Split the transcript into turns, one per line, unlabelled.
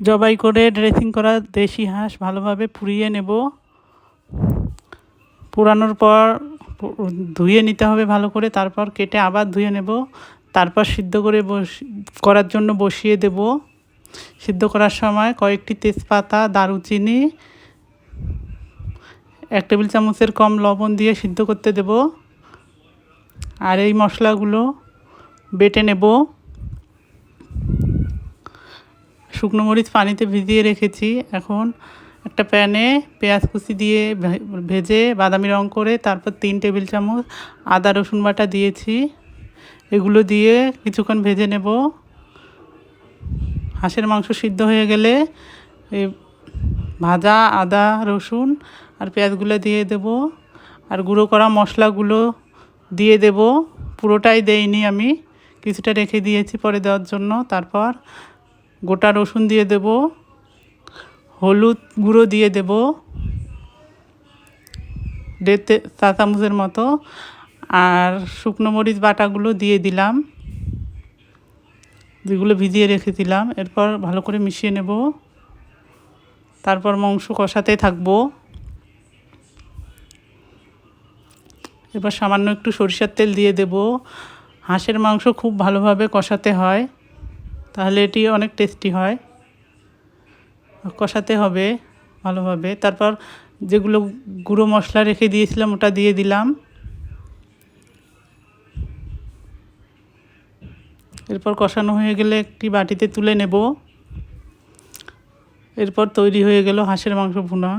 জবাই করে ড্রেসিং করা দেশি হাঁস ভালোভাবে পুড়িয়ে নেব। পোড়ানোর পর ধুয়ে নিতে হবে ভালো করে, তারপর কেটে আবার ধুয়ে নেব, তারপর সিদ্ধ করে করার জন্য বসিয়ে দেব। সিদ্ধ করার সময় কয়েকটি তেজপাতা, দারুচিনি, 1 টেবিল চামচের কম লবণ দিয়ে সিদ্ধ করতে দেব। আর এই মশলাগুলো বেটে নেব। শুকনো মরিচ পানিতে ভিজিয়ে রেখেছি। এখন একটা প্যানে পেঁয়াজ কুচি দিয়ে ভেজে বাদামি রং করে তারপর 3 টেবিল চামচ আদা রসুন বাটা দিয়েছি। এগুলো দিয়ে কিছুক্ষণ ভেজে নেব। হাঁসের মাংস সিদ্ধ হয়ে গেলে এই ভাজা আদা রসুন আর পেঁয়াজগুলো দিয়ে দেব, আর গুঁড়ো করা মশলাগুলো দিয়ে দেব। পুরোটাই দেইনি আমি, কিছুটা রেখে দিয়েছি পরে দেওয়ার জন্য। তারপর গোটা রসুন দিয়ে দেব, হলুদ গুঁড়ো দিয়ে দেব 1.5 চা চামচের মতো, আর শুকনো মরিচ বাটাগুলো দিয়ে দিলাম যেগুলো ভিজিয়ে রেখেছিলাম। এরপর ভালো করে মিশিয়ে নেব। তারপর মাংস কষাতে থাকবো। এবার সামান্য একটু সরিষার তেল দিয়ে দেব। হাঁসের মাংস খুব ভালোভাবে কষাতে হয়, তাহলে এটি অনেক টেস্টি হয়। কষাতে হবে ভালোভাবে। তারপর যেগুলো গুঁড়ো মশলা রেখে দিয়েছিলাম ওটা দিয়ে দিলাম। এরপর কষানো হয়ে গেলে একটি বাটিতে তুলে নেব। এরপর তৈরি হয়ে গেল হাঁসের মাংস ভুনা।